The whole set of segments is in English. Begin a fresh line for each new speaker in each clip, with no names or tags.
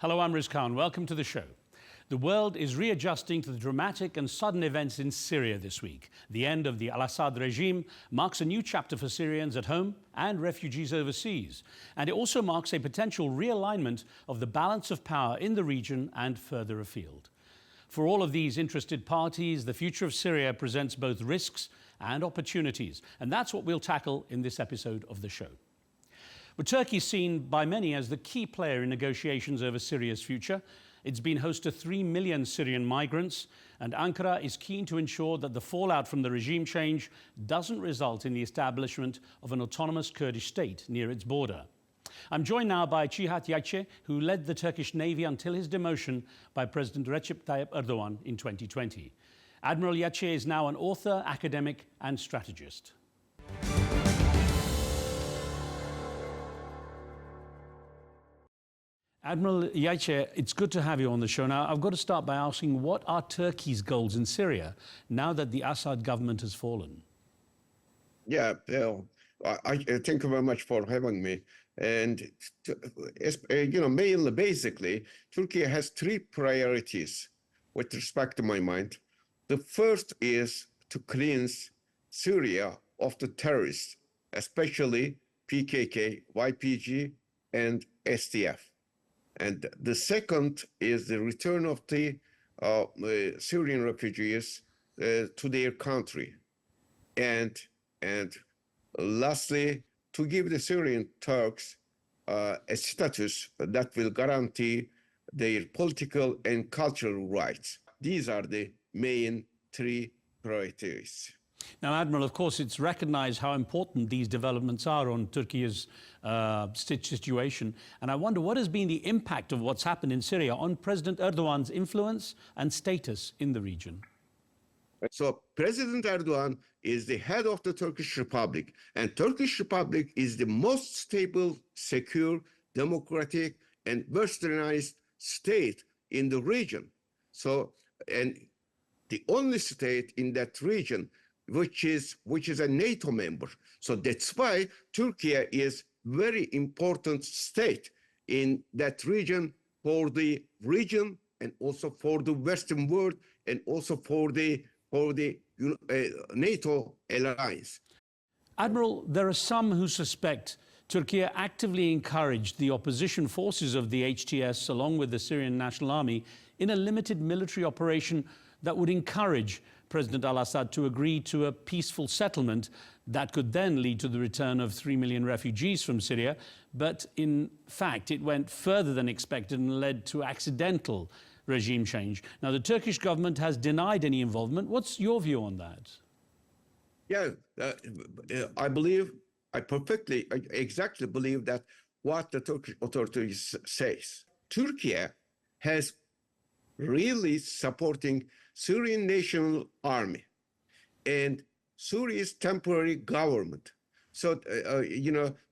Hello, I'm Riz Khan. Welcome to the show. The world is readjusting to the dramatic and sudden events in Syria this week. The end of the Al-Assad regime marks a new chapter for Syrians at home and refugees overseas. And it also marks a potential realignment of the balance of power in the region and further afield. For all of these interested parties, the future of Syria presents both risks and opportunities. And that's what we'll tackle in this episode of the show. But Turkey is seen by many as the key player in negotiations over Syria's future. It's been host to 3 million Syrian migrants, and Ankara is keen to ensure that the fallout from the regime change doesn't result in the establishment of an autonomous Kurdish state near its border. I'm joined now by Cihat Yayci, who led the Turkish Navy until his demotion by President Recep Tayyip Erdogan in 2020. Admiral Yayci is now an author, academic, and strategist. Admiral Yayci, it's good to have you on the show. Now, I've got to start by asking, what are Turkey's goals in Syria now that the Assad government has fallen?
Yeah, I thank you very much for having me. And, mainly, basically, Turkey has 3 priorities with respect to my mind. The first is to cleanse Syria of the terrorists, especially PKK, YPG, and SDF. And the second is the return of the Syrian refugees to their country. And lastly, to give the Syrian Turks a status that will guarantee their political and cultural rights. These are the main 3 priorities.
Now, Admiral, of course, it's recognized how important these developments are on Turkey's situation. And I wonder, what has been the impact of what's happened in Syria on President Erdogan's influence and status in the region?
So President Erdogan is the head of the Turkish Republic, and Turkish Republic is the most stable, secure, democratic, and westernized state in the region. So, and the only state in that region which is a NATO member. So that's why Turkey is very important state in that region, for the region and also for the Western world and also for the NATO alliance.
Admiral, there are some who suspect Turkey actively encouraged the opposition forces of the HTS along with the Syrian National Army in a limited military operation that would encourage President Al-Assad to agree to a peaceful settlement that could then lead to the return of 3 million refugees from Syria. But in fact, it went further than expected and led to accidental regime change. Now, the Turkish government has denied any involvement. What's your view on that?
Yeah, I exactly believe that what the Turkish authorities says. Turkey has really supporting Syrian National Army and Syria's temporary government, so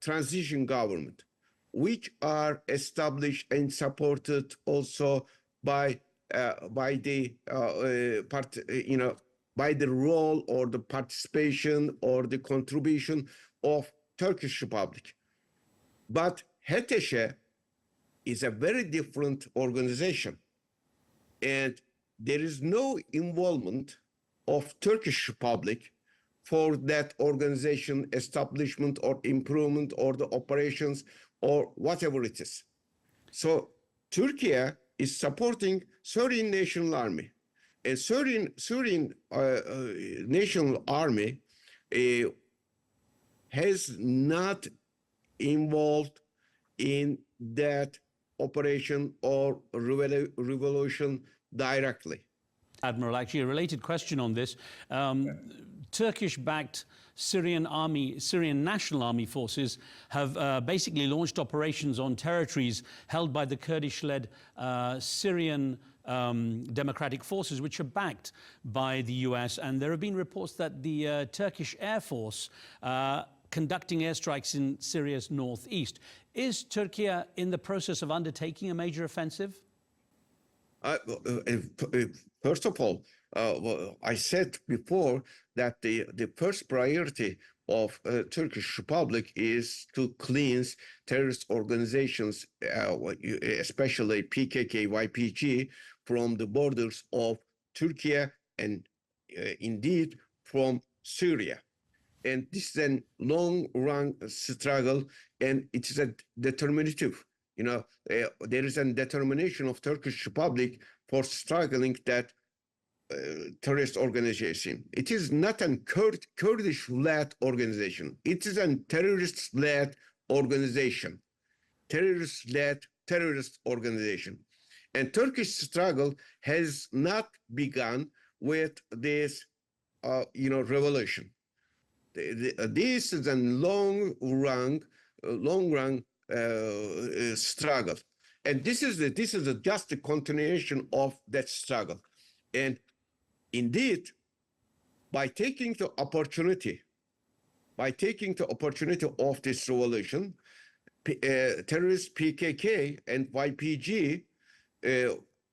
transition government, which are established and supported also by the role or the participation or the contribution of Turkish Republic. But HTS is a very different organization, and there is no involvement of Turkish Republic for that organization establishment or improvement or the operations or whatever it is. So Turkey is supporting Syrian National Army, and Syrian National Army has not involved in that operation or revolution directly.
Admiral, actually, a related question on this. Turkish-backed Syrian National Army forces have basically launched operations on territories held by the Kurdish-led Syrian Democratic Forces, which are backed by the US. And there have been reports that the Turkish Air Force conducting airstrikes in Syria's northeast. Is Turkey in the process of undertaking a major offensive?
First of all, I said before that the first priority of Turkish Republic is to cleanse terrorist organizations, especially PKK, YPG, from the borders of Turkey and indeed from Syria. And this is a long-run struggle, and it is a determinative. There is a determination of Turkish Republic for struggling that terrorist organization. It is not a Kurdish-led organization. It is a terrorist-led organization. Terrorist organization. And Turkish struggle has not begun with this, revolution. This is a long-run struggle, and this is just a continuation of that struggle. And indeed, by taking the opportunity of this revolution, terrorist PKK and YPG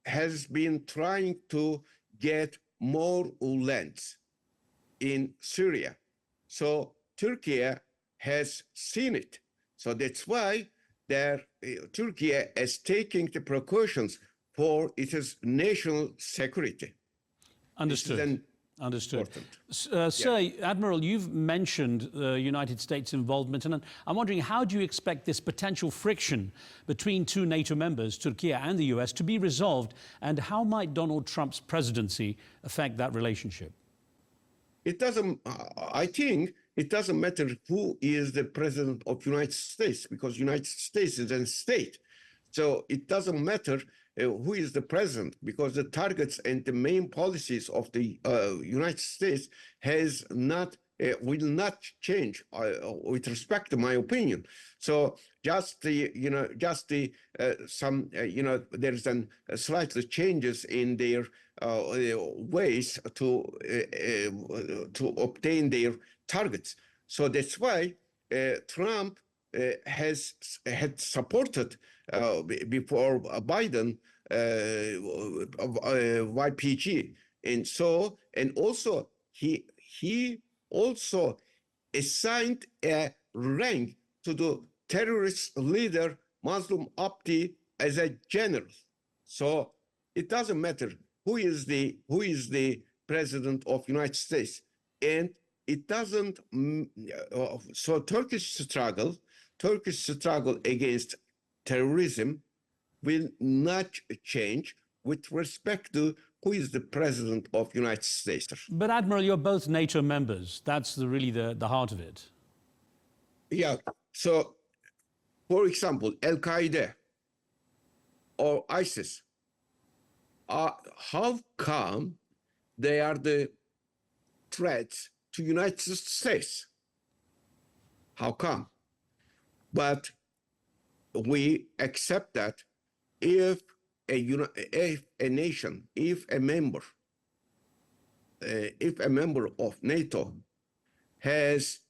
has been trying to get more lands in Syria. So Turkey has seen it. So that's why Turkey is taking the precautions for its national security.
Understood. Understood. Sir, Admiral, you've mentioned the United States' involvement, and I'm wondering, how do you expect this potential friction between two NATO members, Turkey and the US, to be resolved, and how might Donald Trump's presidency affect that relationship?
It doesn't, I think it doesn't matter who is the president of the United States, because United States is a state. So it doesn't matter who is the president, because the targets and the main policies of the United States will not change with respect to my opinion. So there's slightly changes in their ways to obtain their targets. So that's why Trump had supported before Biden YPG, and also he also assigned a rank to the terrorist leader Mazlum Abdi as a general. So it doesn't matter who is the president of United States, and it doesn't. So Turkish struggle against terrorism will not change with respect to who is the president of the United States.
But Admiral, you're both NATO members. That's really the heart of it.
Yeah. So, for example, Al-Qaeda or ISIS, how come they are the threats to the United States? How come? But we accept that if a nation, if a member of NATO has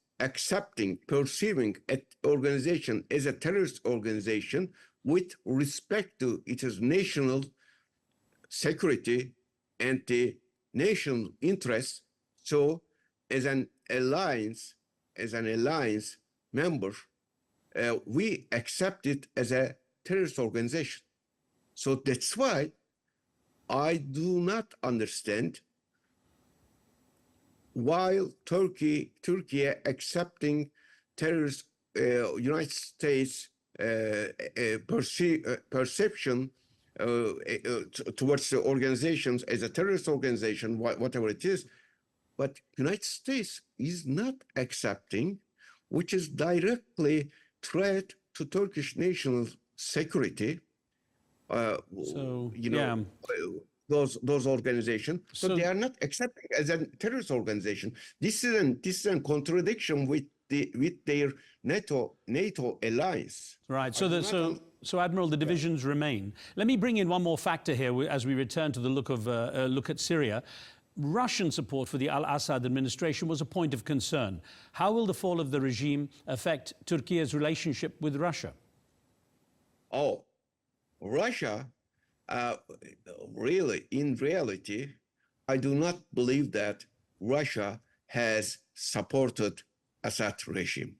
perceiving an organization as a terrorist organization with respect to its national security and the national interests, so as an alliance member, we accept it as a terrorist organization. So that's why I do not understand while Turkey accepting terrorist United States perception towards the organizations as a terrorist organization, whatever it is, but United States is not accepting, which is directly threat to Turkish national security. Those organizations, so they are not accepting as a terrorist organization. This is a contradiction with their NATO alliance.
Right. So Admiral, the divisions remain. Let me bring in one more factor here as we return to the look at Syria. Russian support for the Al-Assad administration was a point of concern. How will the fall of the regime affect Turkey's relationship with Russia?
Oh, Russia, really, in reality, I do not believe that Russia has supported Assad regime.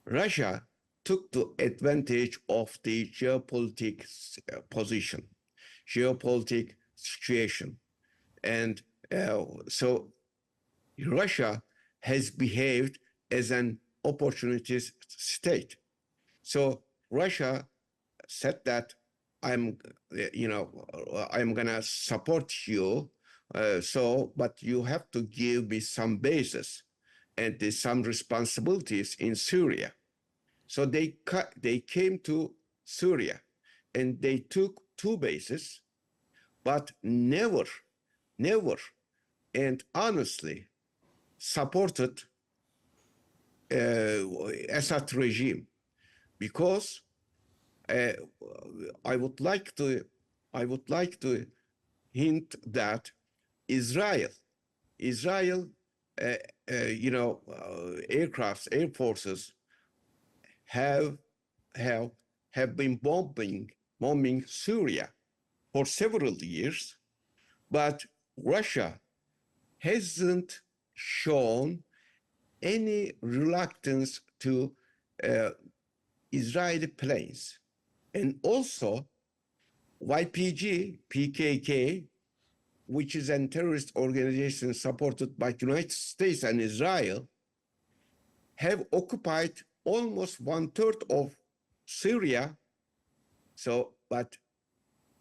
Russia took the advantage of the geopolitical position, geopolitical situation. And so Russia has behaved as an opportunist state. So Russia said that I'm gonna support you, but you have to give me some bases and some responsibilities in Syria. So they came to Syria and they took 2 bases, but never, and honestly supported Assad regime, because I would like to hint that Israel, aircrafts, air forces have been bombing Syria for several years, but Russia hasn't shown any reluctance to Israeli planes. And also YPG, PKK, which is a terrorist organization supported by the United States and Israel, have occupied almost 1/3 of Syria. So, but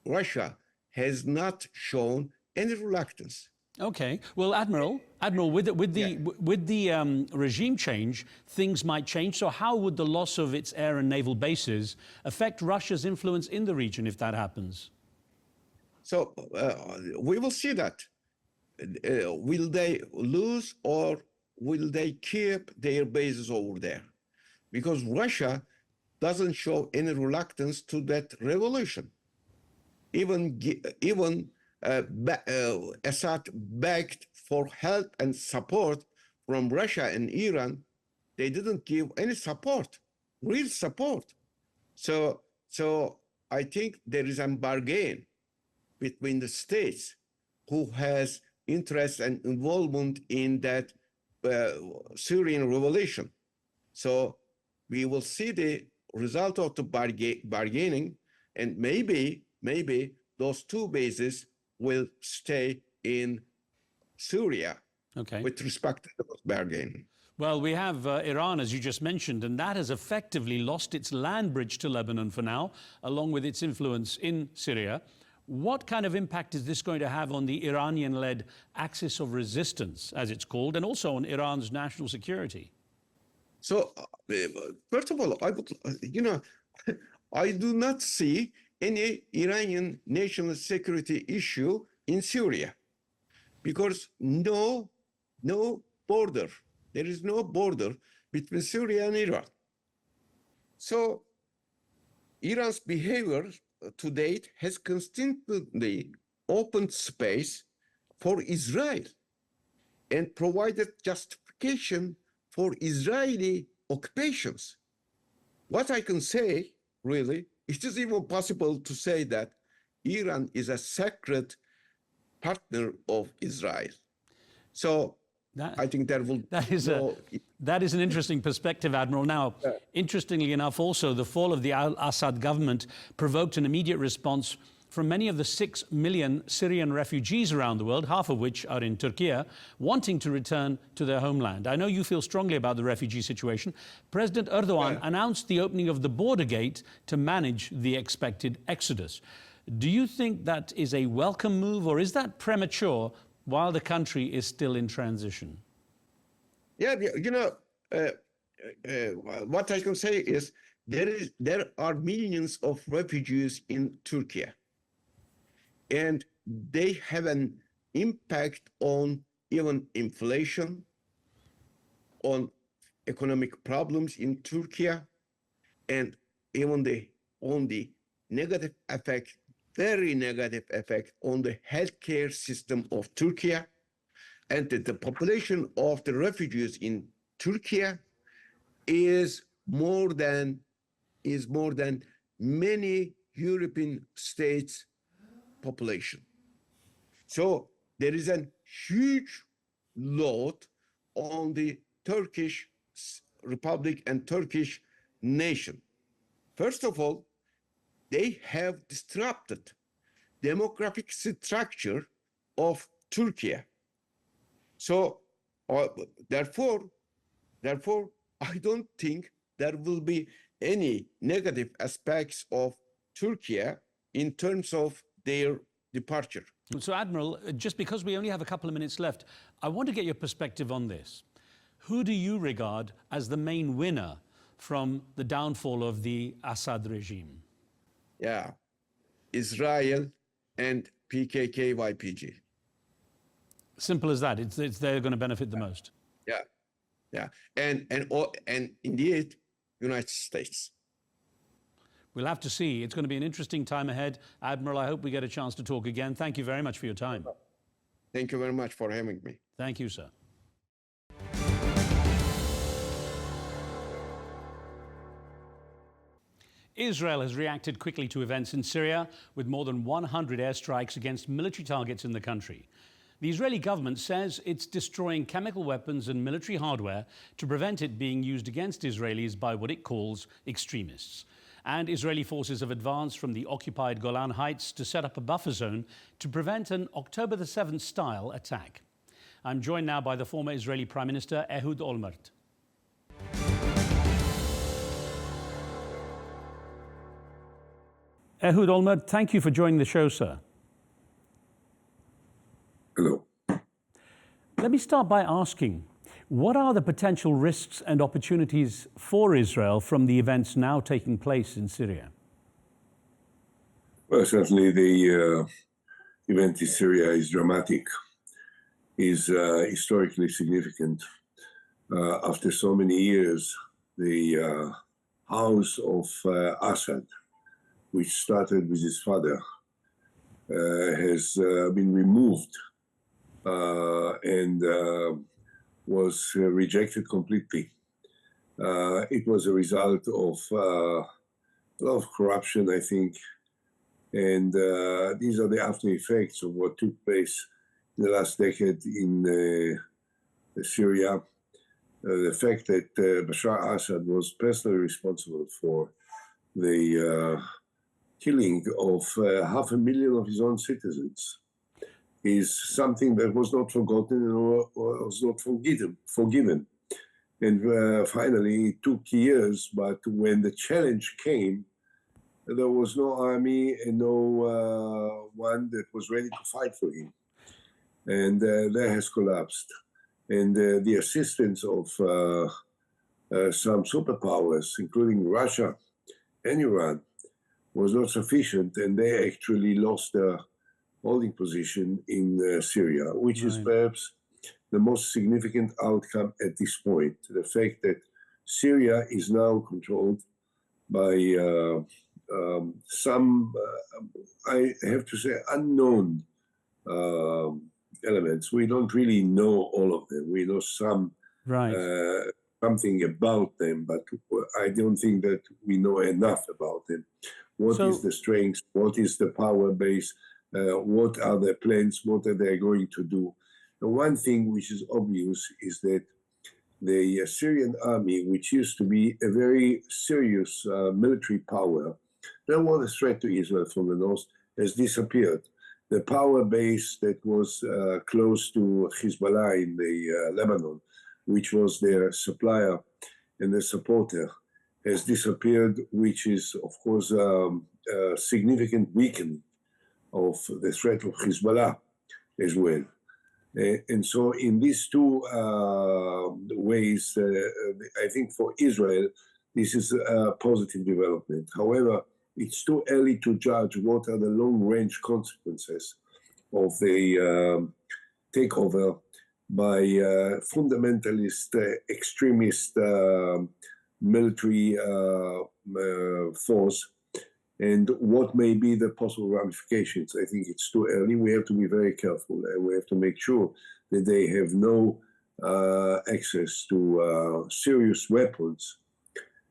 Russia has not shown any reluctance.
Okay. Well, Admiral, with the regime change, things might change. So how would the loss of its air and naval bases affect Russia's influence in the region if that happens?
So we will see that. Will they lose or will they keep their bases over there? Because Russia doesn't show any reluctance to that revolution. Even Assad begged for help and support from Russia and Iran. They didn't give any support, real support. So I think there is a bargain between the states who has interest and involvement in that Syrian revolution. So we will see the result of the bargaining, and maybe those 2 bases will stay in Syria,
okay,
with respect to the bargaining.
Well, we have Iran, as you just mentioned, and that has effectively lost its land bridge to Lebanon for now, along with its influence in Syria. What kind of impact is this going to have on the Iranian-led axis of resistance, as it's called, and also on Iran's national security?
So, first of all, I do not see any Iranian national security issue in Syria, because there is no border between Syria and Iran. So Iran's behavior to date has constantly opened space for Israel and provided justification for Israeli occupations. What I can say, really, it is even possible to say that Iran is a sacred partner of Israel. So I think that
is an interesting perspective, Admiral. Now, interestingly enough, also, the fall of the Al-Assad government provoked an immediate response from many of the 6 million Syrian refugees around the world, half of which are in Turkey, wanting to return to their homeland. I know you feel strongly about the refugee situation. President Erdogan announced the opening of the border gate to manage the expected exodus. Do you think that is a welcome move, or is that premature while the country is still in transition?
Yeah, what I can say is there are millions of refugees in Turkey, and they have an impact on even inflation, on economic problems in Turkey, and even on the negative effect, very negative effect on the healthcare system of Turkey. And the population of the refugees in Turkey is more than many European states' population. So there is a huge load on the Turkish Republic and Turkish nation. First of all, they have disrupted demographic structure of Turkey. So, therefore, I don't think there will be any negative aspects of Turkey in terms of their departure.
So, Admiral, just because we only have a couple of minutes left, I want to get your perspective on this. Who do you regard as the main winner from the downfall of the Assad regime?
Yeah, Israel and PKK-YPG.
Simple as that. It's they're going to benefit the most.
Yeah, and indeed, United States.
We'll have to see. It's going to be an interesting time ahead. Admiral, I hope we get a chance to talk again. Thank you very much for your time.
Thank you very much for having me.
Thank you, sir. Israel has reacted quickly to events in Syria with more than 100 airstrikes against military targets in the country. The Israeli government says it's destroying chemical weapons and military hardware to prevent it being used against Israelis by what it calls extremists. And Israeli forces have advanced from the occupied Golan Heights to set up a buffer zone to prevent an October the 7th style attack. I'm joined now by the former Israeli Prime Minister Ehud Olmert. Ehud Olmert, thank you for joining the show, sir.
Hello.
Let me start by asking, what are the potential risks and opportunities for Israel from the events now taking place in Syria?
Well, certainly the event in Syria is dramatic, is historically significant. After so many years, the house of Assad, which started with his father, has been removed and was rejected completely. It was a result of a lot of corruption, I think, and these are the after effects of what took place in the last decade in Syria. The fact that Bashar al-Assad was personally responsible for the killing of 500,000 of his own citizens is something that was not forgotten or was not forgiven. And finally, it took years, but when the challenge came, there was no army and no one that was ready to fight for him. And that has collapsed. And the assistance of some superpowers, including Russia and Iran, was not sufficient, and they actually lost their holding position in Syria, which is perhaps the most significant outcome at this point. The fact that Syria is now controlled by some, I have to say, unknown elements. We don't really know all of them. We know some, something about them, but I don't think that we know enough about them. What is the strength? What is the power base? What are their plans? What are they going to do? The one thing which is obvious is that the Syrian army, which used to be a very serious military power, that was a threat to Israel from the north, has disappeared. The power base that was close to Hezbollah in the Lebanon, which was their supplier and their supporter, has disappeared, which is, of course, a significant weakening of the threat of Hezbollah as well. And so in these two ways, I think for Israel, this is a positive development. However, it's too early to judge what are the long-range consequences of the takeover by fundamentalist, extremist military force, and what may be the possible ramifications. I think it's too early. We have to be very careful, and we have to make sure that they have no access to serious weapons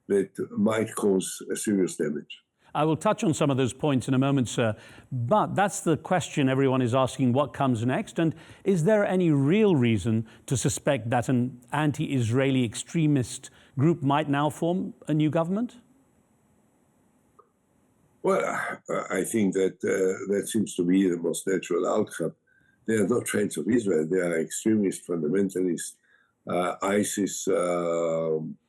that might cause serious damage.
I will touch on some of those points in a moment, sir. But that's the question everyone is asking, what comes next? And is there any real reason to suspect that an anti-Israeli extremist group might now form a new government?
Well, I think that that seems to be the most natural outcome. They are not friends of Israel. They are extremist, fundamentalist, ISIS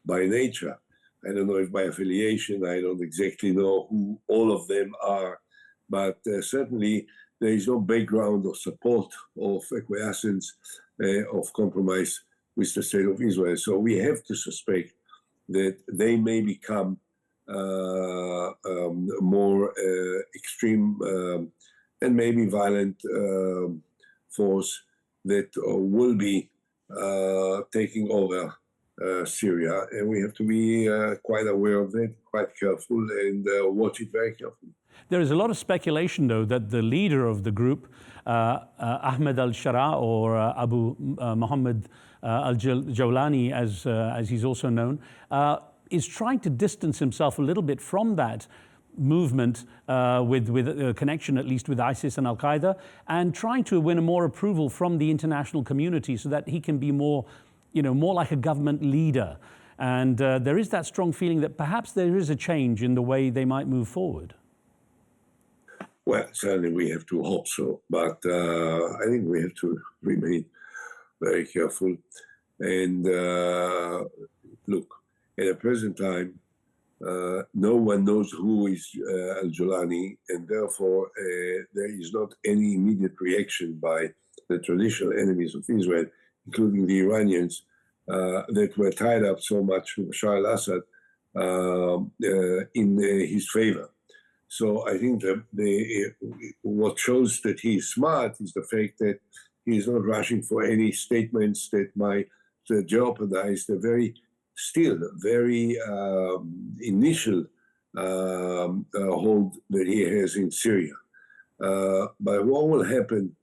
by nature. I don't know if by affiliation, I don't exactly know who all of them are, but certainly there is no background of support, of acquiescence, of compromise with the state of Israel. So we have to suspect that they may become more extreme and maybe violent force that will be taking over Syria, and we have to be quite aware of it, quite careful, and watch it very carefully.
There is a lot of speculation, though, that the leader of the group, Ahmed al-Shara, or Abu Muhammad al-Jawlani, as he's also known, is trying to distance himself a little bit from that movement with a connection, at least with ISIS and Al-Qaeda, and trying to win more approval from the international community so that he can be more like a government leader. And there is that strong feeling that perhaps there is a change in the way they might move forward.
Well, certainly we have to hope so, but I think we have to remain very careful. And look, at the present time, no one knows who is al-Jawlani, and therefore there is not any immediate reaction by the traditional enemies of Israel, including the Iranians, that were tied up so much with Bashar al-Assad in his favor. So I think that what shows that he is smart is the fact that he is not rushing for any statements that might jeopardize the very initial hold that he has in Syria. But what will happen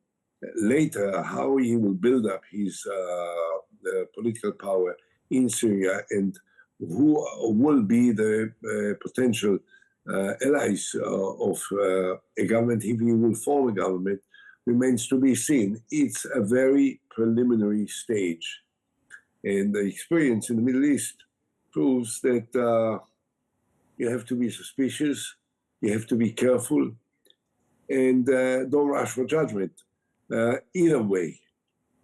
later, how he will build up his political power in Syria, and who will be the potential allies of a government, if he will form a government, remains to be seen. It's a very preliminary stage. And the experience in the Middle East proves that you have to be suspicious, you have to be careful, and don't rush for judgment either way.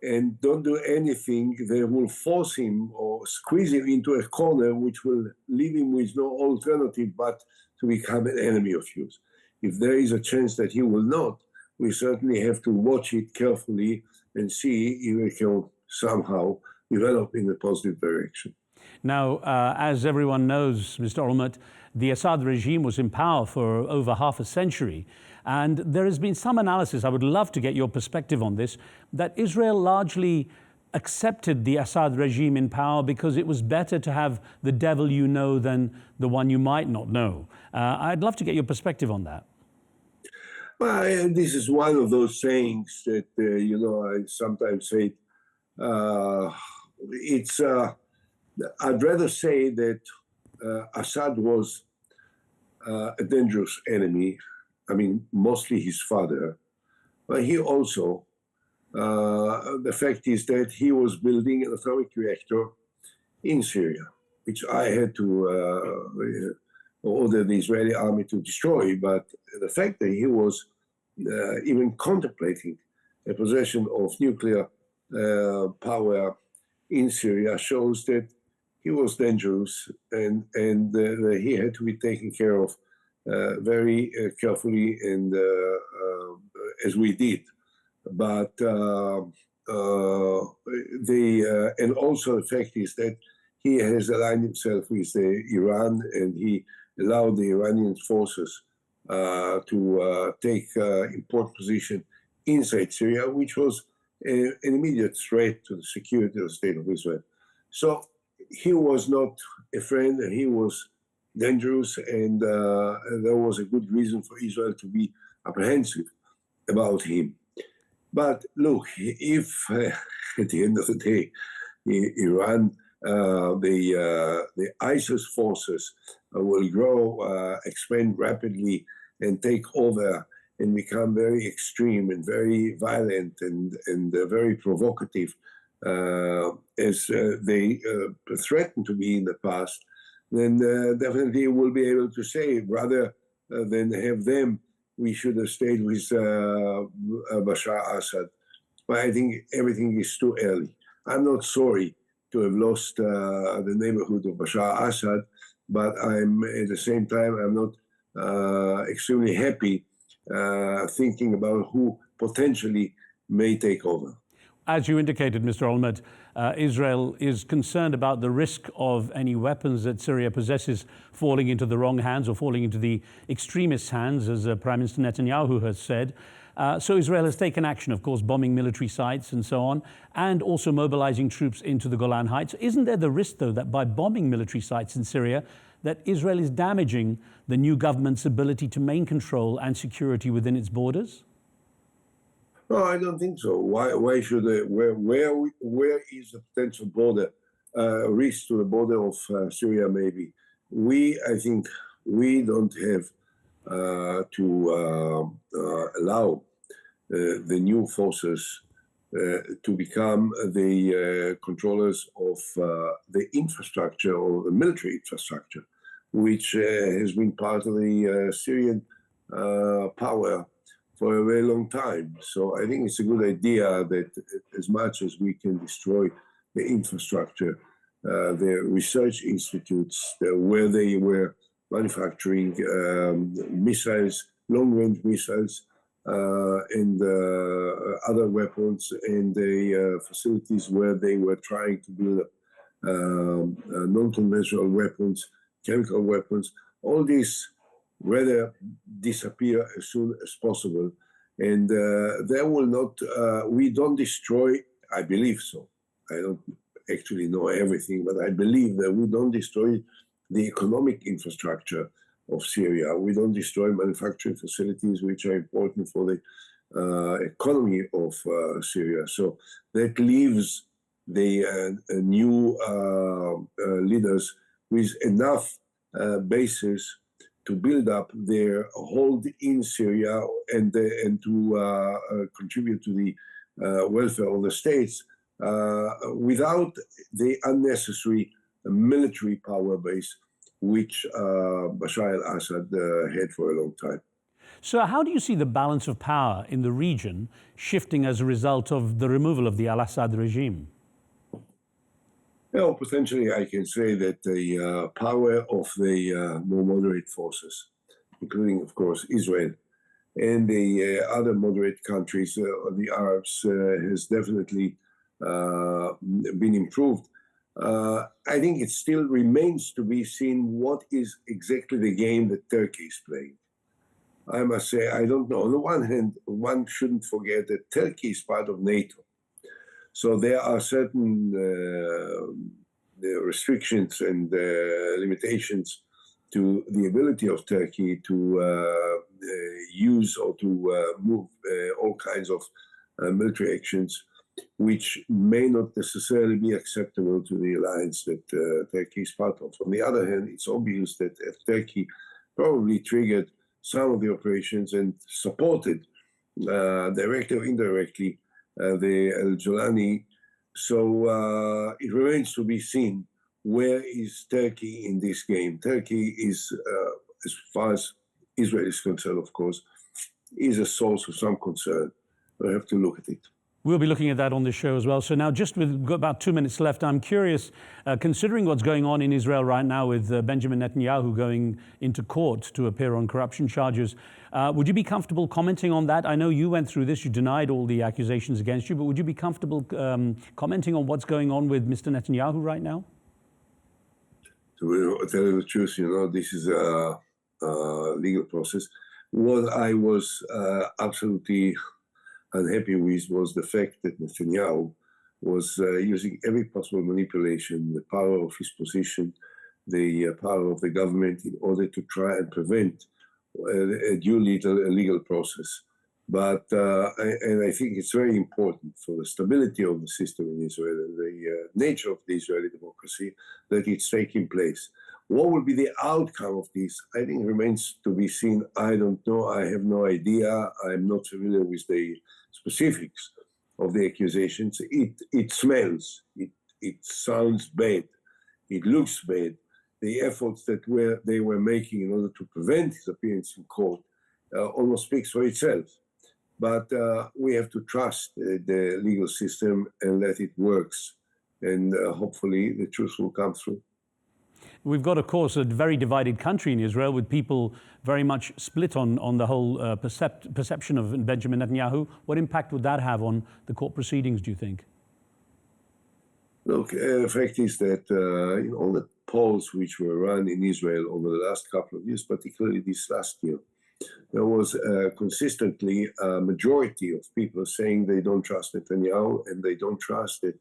And don't do anything that will force him or squeeze him into a corner which will leave him with no alternative but to become an enemy of yours. If there is a chance that he will not, we certainly have to watch it carefully and see if it can somehow develop in a positive direction.
Now, as everyone knows, Mr. Olmert, the Assad regime was in power for over half a century. And there has been some analysis, I would love to get your perspective on this, that Israel largely accepted the Assad regime in power because it was better to have the devil you know than the one you might not know. I'd love to get your perspective on that.
Well, this is one of those sayings that, I sometimes say, I'd rather say that Assad was a dangerous enemy. I mean, mostly his father, but he also, the fact is that he was building an atomic reactor in Syria, which I had to order the Israeli army to destroy. But the fact that he was even contemplating a possession of nuclear power in Syria shows that he was dangerous, and he had to be taken care of very carefully, and as we did. But and also the fact is that he has aligned himself with Iran, and he allowed the Iranian forces to take important position inside Syria, which was an immediate threat to the security of the state of Israel. So he was not a friend, and he was dangerous, and there was a good reason for Israel to be apprehensive about him. But look, if at the end of the day, Iran the ISIS forces will grow, expand rapidly, and take over and become very extreme and very violent and very provocative, as they threatened to be in the past, then definitely we'll be able to say, rather than have them, we should have stayed with Bashar al-Assad. But I think everything is too early. I'm not sorry to have lost the neighborhood of Bashar al-Assad, but I'm at the same time, I'm not extremely happy thinking about who potentially may take over.
As you indicated, Mr. Olmert, Israel is concerned about the risk of any weapons that Syria possesses falling into the wrong hands or falling into the extremists' hands, as Prime Minister Netanyahu has said. So Israel has taken action, of course, bombing military sites and so on, and also mobilizing troops into the Golan Heights. Isn't there the risk, though, that by bombing military sites in Syria, that Israel is damaging the new government's ability to maintain control and security within its borders?
No, I don't think so. Why should they? Where is the potential border risk to the border of Syria? Maybe I think we don't have to allow the new forces to become the controllers of the infrastructure or the military infrastructure, which has been part of the Syrian power for a very long time. So I think it's a good idea that as much as we can destroy the infrastructure, the research institutes where they were manufacturing missiles, long-range missiles, and other weapons, and the facilities where they were trying to build non-conventional weapons, chemical weapons, all these rather disappear as soon as possible. And there will not, we don't destroy, I believe so. I don't actually know everything, but I believe that we don't destroy the economic infrastructure of Syria. We don't destroy manufacturing facilities which are important for the economy of Syria. So that leaves the new leaders with enough basis to build up their hold in Syria and to contribute to the welfare of the states without the unnecessary military power base which Bashar al-Assad had for a long time.
So how do you see the balance of power in the region shifting as a result of the removal of the Al-Assad regime?
Well, potentially I can say that the power of the more moderate forces, including, of course, Israel and the other moderate countries, the Arabs, has definitely been improved. I think it still remains to be seen what is exactly the game that Turkey is playing. I must say, I don't know. On the one hand, one shouldn't forget that Turkey is part of NATO. So there are certain restrictions and limitations to the ability of Turkey to use or to move all kinds of military actions, which may not necessarily be acceptable to the alliance that Turkey is part of. On the other hand, it's obvious that Turkey probably triggered some of the operations and supported, directly or indirectly, the Al-Jolani. So it remains to be seen where is Turkey in this game. Turkey is, as far as Israel is concerned, of course, is a source of some concern. We have to look at it.
We'll be looking at that on the show as well. So now, just with about 2 minutes left, I'm curious, considering what's going on in Israel right now with Benjamin Netanyahu going into court to appear on corruption charges, would you be comfortable commenting on that? I know you went through this, you denied all the accusations against you, but would you be comfortable commenting on what's going on with Mr. Netanyahu right now?
To tell you the truth, this is a legal process. What I was absolutely unhappy with was the fact that Netanyahu was using every possible manipulation, the power of his position, the power of the government in order to try and prevent a due legal process. And I think it's very important for the stability of the system in Israel and the nature of the Israeli democracy that it's taking place. What will be the outcome of this, I think, remains to be seen. I don't know. I have no idea. I'm not familiar with the specifics of the accusations. It smells. It sounds bad. It looks bad. The efforts that they were making in order to prevent his appearance in court almost speaks for itself. But we have to trust the legal system and let it works. And hopefully the truth will come through.
We've got, of course, a very divided country in Israel with people very much split on the whole perception of Benjamin Netanyahu. What impact would that have on the court proceedings, do you think?
Look, the fact is that in all the polls which were run in Israel over the last couple of years, particularly this last year, there was consistently a majority of people saying they don't trust Netanyahu, and they don't trust that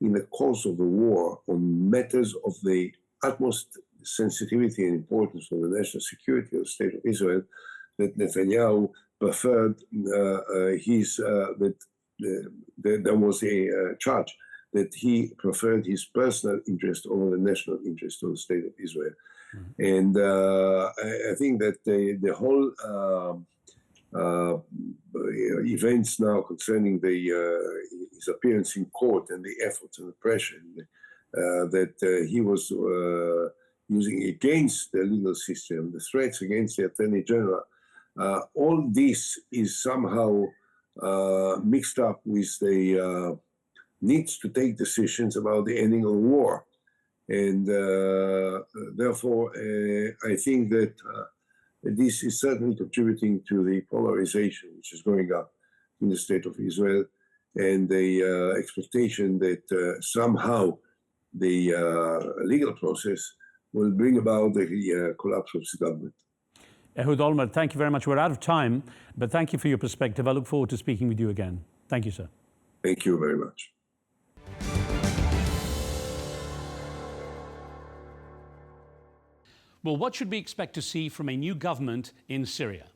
in the course of the war on matters of the utmost sensitivity and importance for the national security of the state of Israel, that Netanyahu preferred there was a charge that he preferred his personal interest over the national interest of the state of Israel. And I think that the whole events now concerning his appearance in court and the efforts and the pressure that he was using against the legal system, the threats against the Attorney General, all this is somehow mixed up with the needs to take decisions about the ending of the war. And therefore, I think that this is certainly contributing to the polarization which is going up in the state of Israel, and the expectation that somehow the legal process will bring about the collapse of the government.
Ehud Olmert, thank you very much. We're out of time, but thank you for your perspective. I look forward to speaking with you again. Thank you, sir.
Thank you very much.
Well, what should we expect to see from a new government in Syria?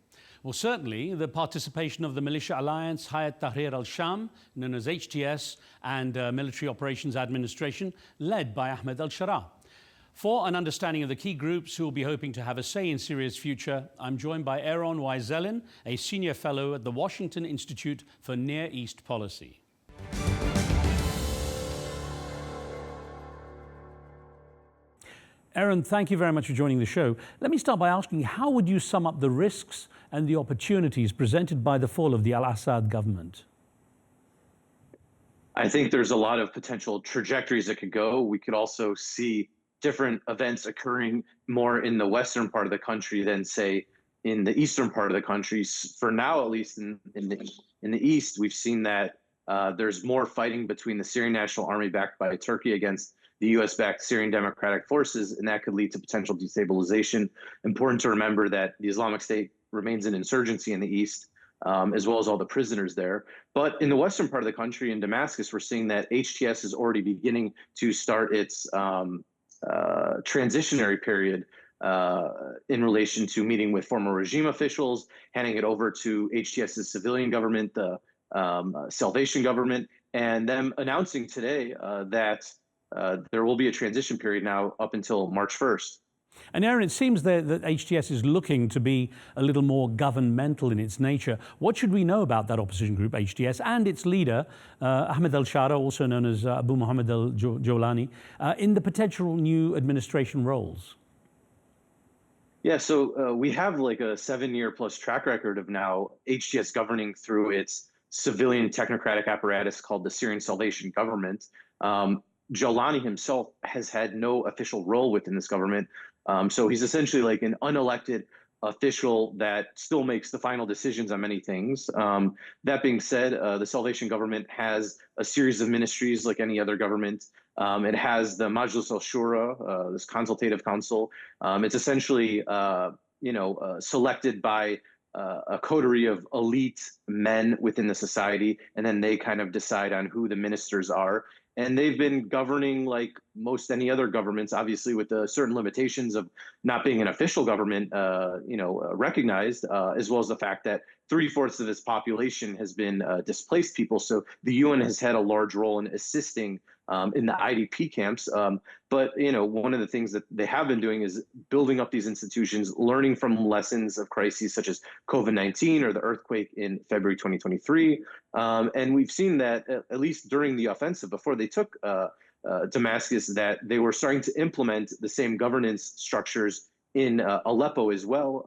Well, certainly the participation of the militia alliance Hayat Tahrir al-Sham, known as HTS, and Military Operations Administration, led by Ahmed al-Sharaa. For an understanding of the key groups who will be hoping to have a say in Syria's future, I'm joined by Aaron Y. Zelin, a senior fellow at the Washington Institute for Near East Policy. Aaron, thank you very much for joining the show. Let me start by asking, how would you sum up the risks and the opportunities presented by the fall of the Al-Assad government?
I think there's a lot of potential trajectories that could go. We could also see different events occurring more in the western part of the country than, say, in the eastern part of the country. For now, at least in the east, we've seen that there's more fighting between the Syrian National Army backed by Turkey against the U.S.-backed Syrian Democratic Forces, and that could lead to potential destabilization. Important to remember that the Islamic State remains an insurgency in the east, as well as all the prisoners there. But in the western part of the country, in Damascus, we're seeing that HTS is already beginning to start its transitionary period in relation to meeting with former regime officials, handing it over to HTS's civilian government, the Salvation Government, and them announcing today that there will be a transition period now up until March 1st.
And Aaron, it seems that HTS is looking to be a little more governmental in its nature. What should we know about that opposition group, HTS, and its leader, Ahmed al-Sharaa, also known as Abu Muhammad al-Jawlani, in the potential new administration roles?
Yeah, so we have like a 7-year plus track record of now HTS governing through its civilian technocratic apparatus called the Syrian Salvation Government. Jawlani himself has had no official role within this government. So he's essentially like an unelected official that still makes the final decisions on many things. That being said, the Salvation Government has a series of ministries like any other government. It has the Majlis al-Shura, this consultative council. It's essentially, selected by a coterie of elite men within the society, and then they kind of decide on who the ministers are. And they've been governing like most any other governments, obviously with the certain limitations of not being an official government, recognized, as well as the fact that 3/4 of its population has been displaced people. So the UN has had a large role in assisting in the IDP camps. But one of the things that they have been doing is building up these institutions, learning from lessons of crises such as COVID-19 or the earthquake in February 2023. And we've seen that at least during the offensive, before they took Damascus, that they were starting to implement the same governance structures in Aleppo as well.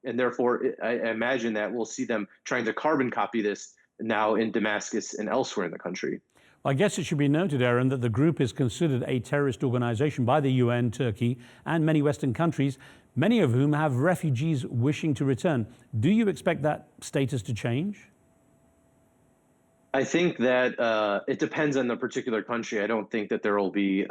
And therefore, I imagine that we'll see them trying to carbon copy this now in Damascus and elsewhere in the country.
I guess it should be noted, Aaron, that the group is considered a terrorist organization by the UN, Turkey, and many Western countries, many of whom have refugees wishing to return. Do you expect that status to change?
I think that it depends on the particular country. I don't think that there will be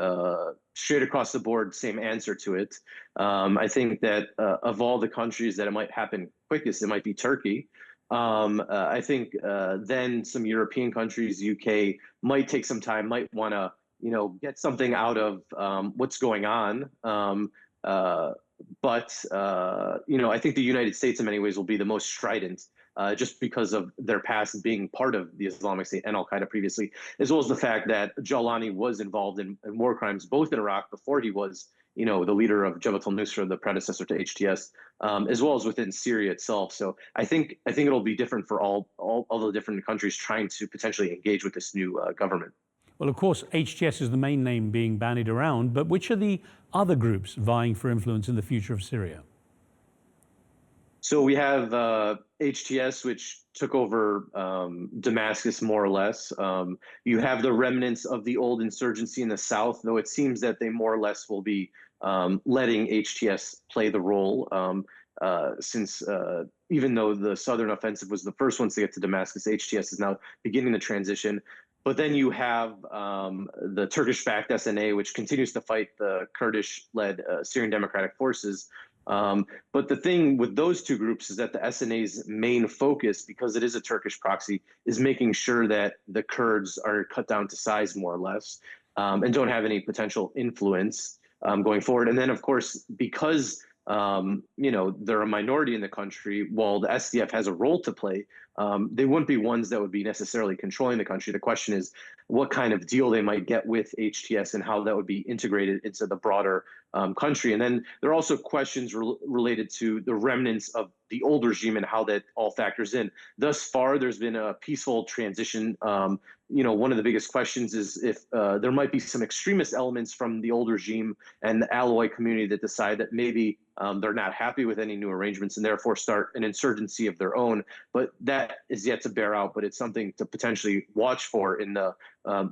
straight across the board same answer to it. I think that of all the countries that it might happen quickest, it might be Turkey. I think then some European countries, UK, might take some time, might want to, get something out of what's going on. But I think the United States in many ways will be the most strident, just because of their past being part of the Islamic State and Al-Qaeda previously, as well as the fact that Jawlani was involved in war crimes, both in Iraq before he was, the leader of Jabhat al-Nusra, the predecessor to HTS, as well as within Syria itself. So I think it'll be different for all the different countries trying to potentially engage with this new government.
Well, of course, HTS is the main name being bandied around, but which are the other groups vying for influence in the future of Syria?
So we have HTS, which took over Damascus more or less. You have the remnants of the old insurgency in the south, though it seems that they more or less will be letting HTS play the role, since even though the southern offensive was the first ones to get to Damascus, HTS is now beginning the transition. But then you have the Turkish-backed SNA, which continues to fight the Kurdish-led Syrian Democratic Forces. But the thing with those two groups is that the SNA's main focus, because it is a Turkish proxy, is making sure that the Kurds are cut down to size more or less, and don't have any potential influence going forward. And then, of course, because they're a minority in the country, while the SDF has a role to play, they wouldn't be ones that would be necessarily controlling the country. The question is what kind of deal they might get with HTS and how that would be integrated into the broader country. And then there are also questions related to the remnants of the old regime and how that all factors in. Thus far, there's been a peaceful transition. One of the biggest questions is if there might be some extremist elements from the old regime and the Alawite community that decide that maybe they're not happy with any new arrangements and therefore start an insurgency of their own. But that is yet to bear out, but it's something to potentially watch for in the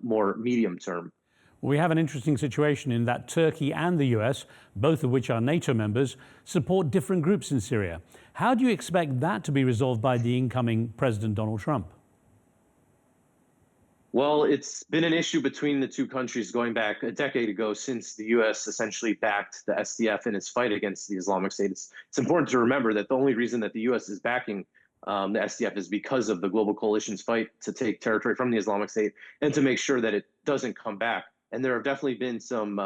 more medium term.
We have an interesting situation in that Turkey and the US, both of which are NATO members, support different groups in Syria. How do you expect that to be resolved by the incoming President Donald Trump?
Well, it's been an issue between the two countries going back a decade ago, since the U.S. essentially backed the SDF in its fight against the Islamic State. It's important to remember that the only reason that the U.S. is backing the SDF is because of the global coalition's fight to take territory from the Islamic State and to make sure that it doesn't come back. And there have definitely been some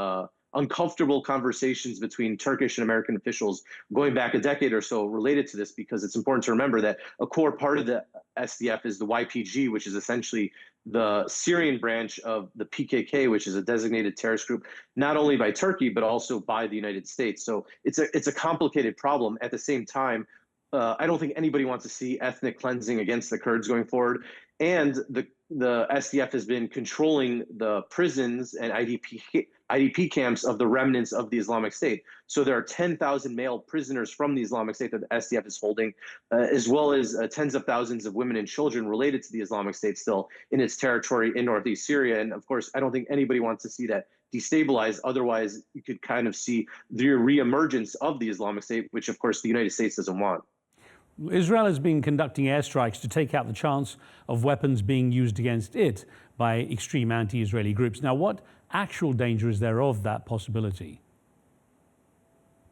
uncomfortable conversations between Turkish and American officials going back a decade or so related to this, because it's important to remember that a core part of the SDF is the YPG, which is essentially the Syrian branch of the PKK, which is a designated terrorist group, not only by Turkey, but also by the United States. So it's a complicated problem. At the same time, I don't think anybody wants to see ethnic cleansing against the Kurds going forward. And the SDF has been controlling the prisons and IDP camps of the remnants of the Islamic State. So there are 10,000 male prisoners from the Islamic State that the SDF is holding, as well as tens of thousands of women and children related to the Islamic State still in its territory in northeast Syria. And of course, I don't think anybody wants to see that destabilized. Otherwise, you could kind of see the reemergence of the Islamic State, which of course the United States doesn't want.
Israel has been conducting airstrikes to take out the chance of weapons being used against it by extreme anti-Israeli groups. Now, what actual danger is there of that possibility?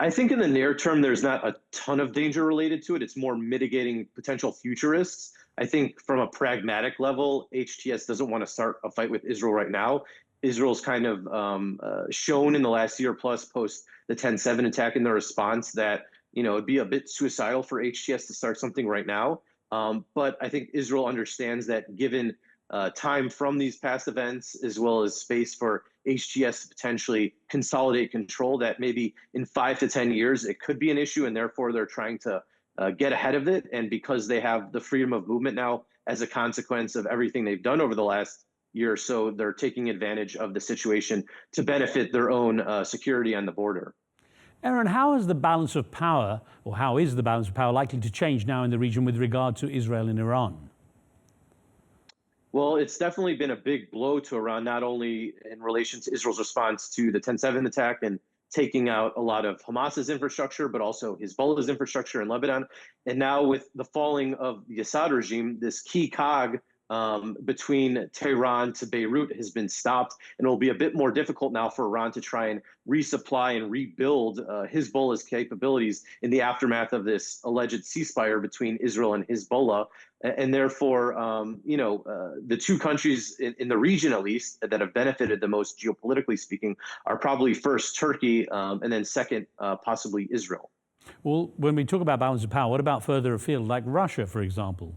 I think in the near term, there's not a ton of danger related to it. It's more mitigating potential future risks. I think from a pragmatic level, HTS doesn't want to start a fight with Israel right now. Israel's kind of shown in the last year plus post the 10/7 attack in their response that it'd be a bit suicidal for HTS to start something right now. But I think Israel understands that given time from these past events, as well as space for HTS to potentially consolidate control, that maybe in 5 to 10 years it could be an issue, and therefore they're trying to get ahead of it. And because they have the freedom of movement now as a consequence of everything they've done over the last year or so, they're taking advantage of the situation to benefit their own security on the border.
Aaron, how is the balance of power, or how is the balance of power likely to change now in the region with regard to Israel and Iran?
Well, it's definitely been a big blow to Iran, not only in relation to Israel's response to the 10/7 attack and taking out a lot of Hamas's infrastructure, but also Hezbollah's infrastructure in Lebanon. And now with the falling of the Assad regime, this key cog between Tehran to Beirut has been stopped, and it will be a bit more difficult now for Iran to try and resupply and rebuild Hezbollah's capabilities in the aftermath of this alleged ceasefire between Israel and Hezbollah. And therefore, the two countries in the region, at least, that have benefited the most geopolitically speaking, are probably first Turkey, and then second, possibly Israel.
Well, when we talk about balance of power, what about further afield, like Russia, for example?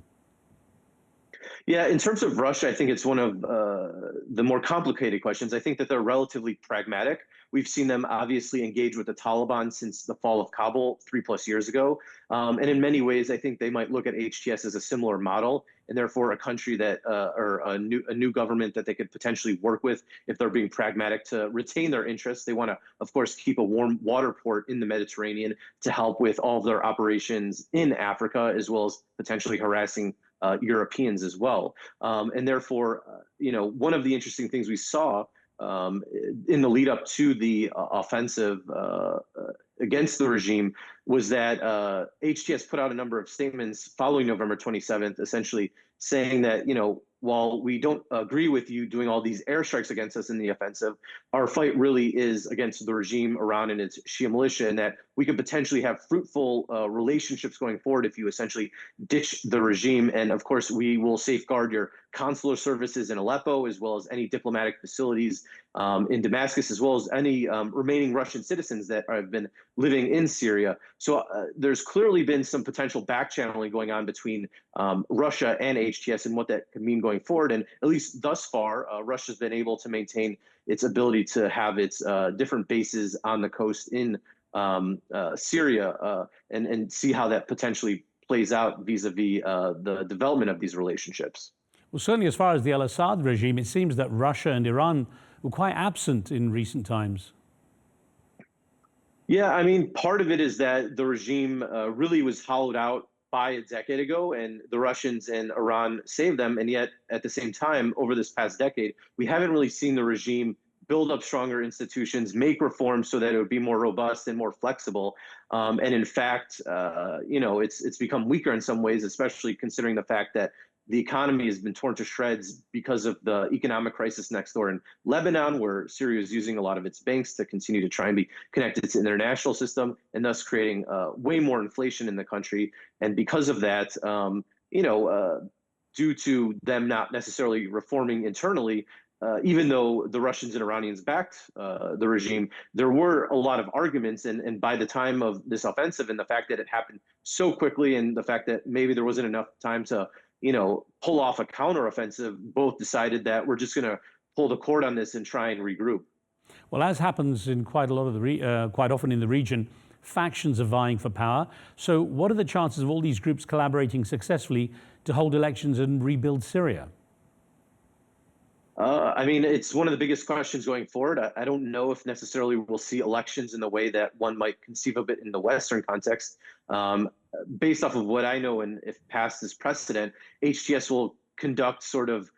Yeah, in terms of Russia, I think it's one of the more complicated questions. I think that they're relatively pragmatic. We've seen them obviously engage with the Taliban since the fall of Kabul 3+ years ago. And in many ways, I think they might look at HTS as a similar model, and therefore a country that, or a new government that they could potentially work with if they're being pragmatic to retain their interests. They want to, of course, keep a warm water port in the Mediterranean to help with all of their operations in Africa, as well as potentially harassing Europeans as well. And therefore, one of the interesting things we saw in the lead up to the offensive against the regime was that HTS put out a number of statements following November 27th, essentially saying that, while we don't agree with you doing all these airstrikes against us in the offensive, our fight really is against the regime, Iran and its Shia militia, and that we could potentially have fruitful relationships going forward if you essentially ditch the regime. And of course, we will safeguard your consular services in Aleppo, as well as any diplomatic facilities in Damascus, as well as any remaining Russian citizens that have been living in Syria. So there's clearly been some potential back channeling going on between Russia and HTS and what that could mean going forward. And at least thus far, Russia's been able to maintain its ability to have its different bases on the coast in Syria and see how that potentially plays out vis-a-vis the development of these relationships.
Well, certainly as far as the Al-Assad regime, it seems that Russia and Iran were quite absent in recent times.
Yeah, I mean, part of it is that the regime really was hollowed out by a decade ago, and the Russians and Iran saved them. And yet, at the same time, over this past decade, we haven't really seen the regime build up stronger institutions, make reforms so that it would be more robust and more flexible. And in fact, it's become weaker in some ways, especially considering the fact that the economy has been torn to shreds because of the economic crisis next door in Lebanon, where Syria is using a lot of its banks to continue to try and be connected to the international system, and thus creating way more inflation in the country. And because of that, due to them not necessarily reforming internally, even though the Russians and Iranians backed the regime, there were a lot of arguments. And by the time of this offensive, and the fact that it happened so quickly, and the fact that maybe there wasn't enough time to pull off a counteroffensive, both decided that we're just going to pull the cord on this and try and regroup.
Well, as happens in quite often in the region, factions are vying for power. So what are the chances of all these groups collaborating successfully to hold elections and rebuild Syria?
I mean, it's one of the biggest questions going forward. I don't know if necessarily we'll see elections in the way that one might conceive of it in the Western context. Based off of what I know, and if past is precedent, HTS will conduct sort of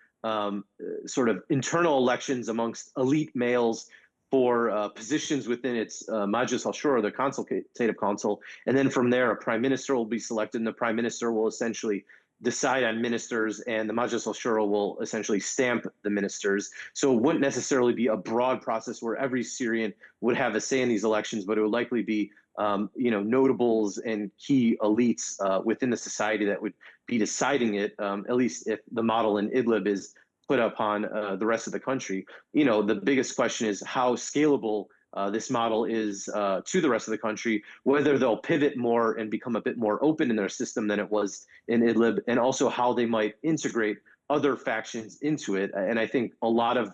internal elections amongst elite males for positions within its Majlis al-Shura, the consultative council. And then from there, a prime minister will be selected, and the prime minister will essentially decide on ministers, and the Majlis al-Shura will essentially stamp the ministers. So it wouldn't necessarily be a broad process where every Syrian would have a say in these elections, but it would likely be notables and key elites within the society that would be deciding it, at least if the model in Idlib is put upon the rest of the country. The biggest question is how scalable this model is to the rest of the country, whether they'll pivot more and become a bit more open in their system than it was in Idlib, and also how they might integrate other factions into it. And I think a lot of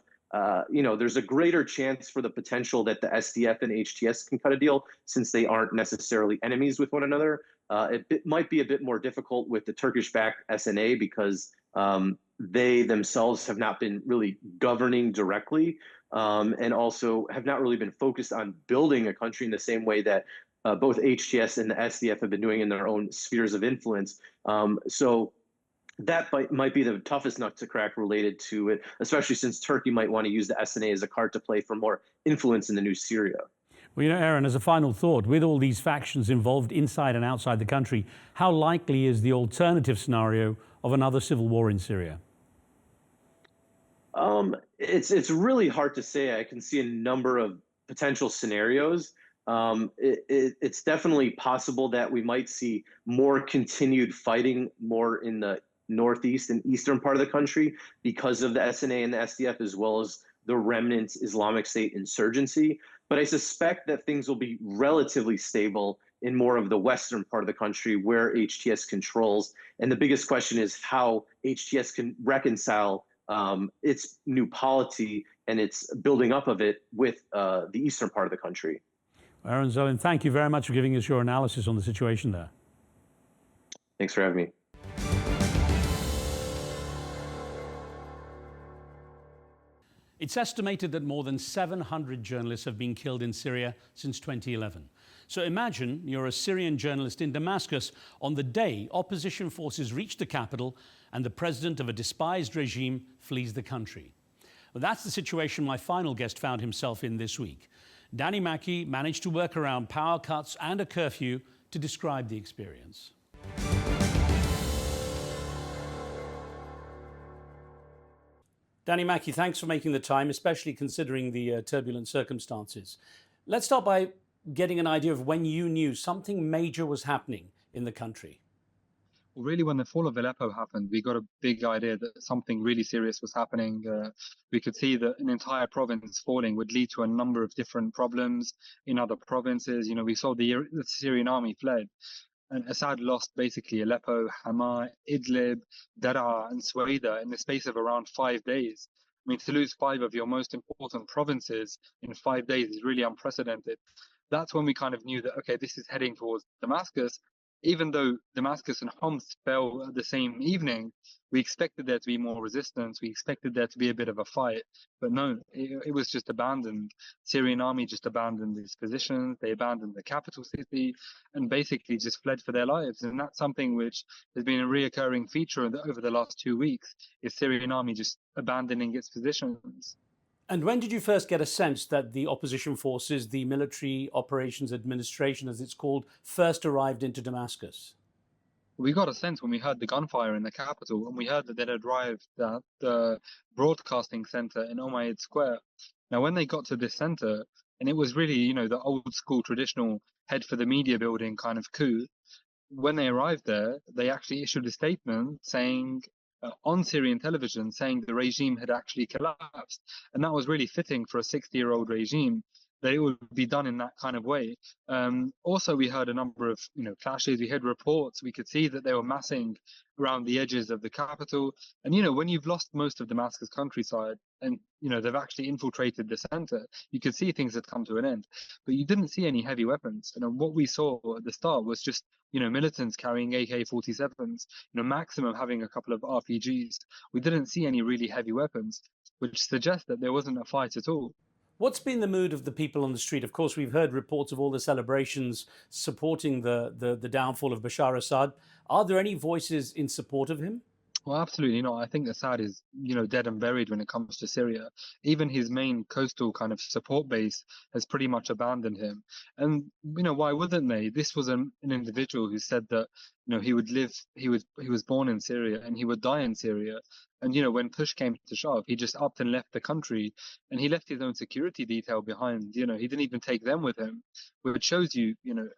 there's a greater chance for the potential that the SDF and HTS can cut a deal, since they aren't necessarily enemies with one another. It might be a bit more difficult with the Turkish-backed SNA, because they themselves have not been really governing directly, and also have not really been focused on building a country in the same way that both HTS and the SDF have been doing in their own spheres of influence. So that might be the toughest nut to crack related to it, especially since Turkey might want to use the SNA as a card to play for more influence in the new Syria.
Well, Aaron, as a final thought, with all these factions involved inside and outside the country, how likely is the alternative scenario of another civil war in Syria?
It's really hard to say. I can see a number of potential scenarios. It's definitely possible that we might see more continued fighting more in the northeast and eastern part of the country because of the SNA and the SDF, as well as the remnant Islamic State insurgency. But I suspect that things will be relatively stable in more of the western part of the country where HTS controls. And the biggest question is how HTS can reconcile its new polity and its building up of it with the eastern part of the country.
Aaron Zelin, thank you very much for giving us your analysis on the situation there.
Thanks for having me.
It's estimated that more than 700 journalists have been killed in Syria since 2011. So imagine you're a Syrian journalist in Damascus on the day opposition forces reach the capital and the president of a despised regime flees the country. Well, that's the situation my final guest found himself in this week. Danny Makki managed to work around power cuts and a curfew to describe the experience. Danny Makki, thanks for making the time, especially considering the turbulent circumstances. Let's start by getting an idea of when you knew something major was happening in the country.
Well, really, when the fall of Aleppo happened, we got a big idea that something really serious was happening. We could see that an entire province falling would lead to a number of different problems in other provinces. You know, we saw the Syrian army fled, and Assad lost basically Aleppo, Hama, Idlib, Daraa, and Suwaida in the space of around 5 days. I mean, to lose 5 of your most important provinces in 5 days is really unprecedented. That's when we kind of knew that, okay, this is heading towards Damascus. Even though Damascus and Homs fell the same evening, we expected there to be more resistance. We expected there to be a bit of a fight. But no, it was just abandoned. Syrian army just abandoned its positions. They abandoned the capital city and basically just fled for their lives. And that's something which has been a reoccurring feature over the last 2 weeks, is Syrian army just abandoning its positions.
And when did you first get a sense that the opposition forces, the Military Operations Administration, as it's called, first arrived into Damascus?
We got a sense when we heard the gunfire in the capital, and we heard that they'd arrived at the broadcasting center in Umayyad Square. Now, when they got to this center, and it was really, you know, the old school traditional head for the media building kind of coup, when they arrived there, they actually issued a statement saying, on Syrian television, saying the regime had actually collapsed. And that was really fitting for a 60-year-old regime, that it would be done in that kind of way. Also, we heard a number of clashes. We heard reports. We could see that they were massing around the edges of the capital. And, when you've lost most of Damascus countryside and, they've actually infiltrated the center, you could see things had come to an end. But you didn't see any heavy weapons. And what we saw at the start was just, militants carrying AK-47s, maximum having a couple of RPGs. We didn't see any really heavy weapons, which suggests that there wasn't a fight at all.
What's been the mood of the people on the street? Of course, we've heard reports of all the celebrations supporting the downfall of Bashar Assad. Are there any voices in support of him?
Well, absolutely not. I think Assad is, dead and buried when it comes to Syria. Even his main coastal kind of support base has pretty much abandoned him. And, why wouldn't they? This was an individual who said that, he would live, he was born in Syria and he would die in Syria. And, when push came to shove, he just upped and left the country, and he left his own security detail behind. He didn't even take them with him, which shows you,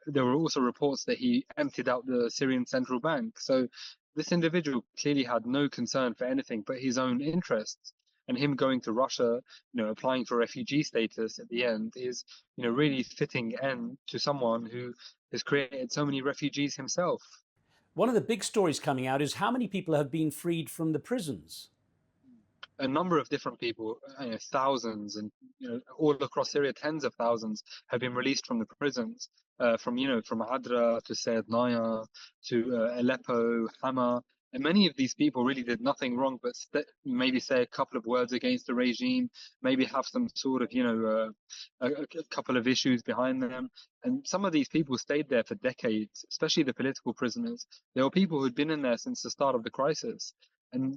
there were also reports that he emptied out the Syrian central bank. So this individual clearly had no concern for anything but his own interests. and him going to Russia, applying for refugee status at the end is, really fitting end to someone who has created so many refugees himself.
One of the big stories coming out is how many people have been freed from the prisons.
A number of different people, thousands, and all across Syria, tens of thousands have been released from the prisons, from Adra to Sayed Naya to Aleppo, Hama. And many of these people really did nothing wrong, but maybe say a couple of words against the regime, maybe have some sort of, a couple of issues behind them. And some of these people stayed there for decades, especially the political prisoners. There were people who'd been in there since the start of the crisis. And,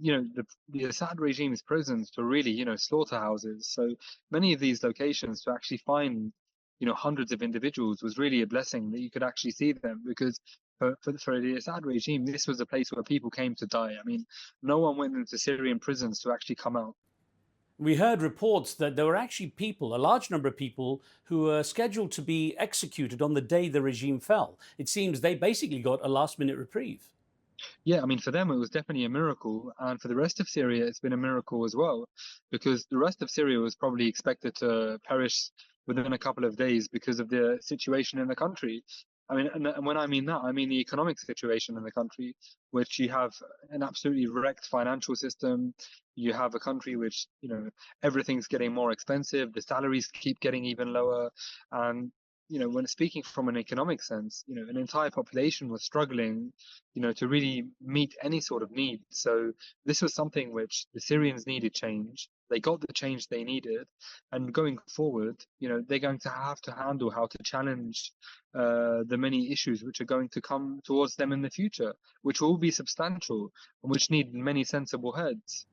the Assad regime's prisons were really, slaughterhouses. So many of these locations, to actually find, hundreds of individuals was really a blessing that you could actually see them, because for the Assad regime, this was a place where people came to die. I mean, no one went into Syrian prisons to actually come out.
We heard reports that there were actually people, a large number of people, who were scheduled to be executed on the day the regime fell. It seems they basically got a last-minute reprieve.
Yeah, I mean, for them, it was definitely a miracle. And for the rest of Syria, it's been a miracle as well, because the rest of Syria was probably expected to perish within a couple of days because of the situation in the country. I mean, and when I mean that, I mean the economic situation in the country, which you have an absolutely wrecked financial system. You have a country which, everything's getting more expensive. The salaries keep getting even lower. And when speaking from an economic sense, an entire population was struggling, to really meet any sort of need. So this was something which the Syrians needed change. They got the change they needed. And going forward, they're going to have to handle how to challenge the many issues which are going to come towards them in the future, which will be substantial and which need many sensible heads.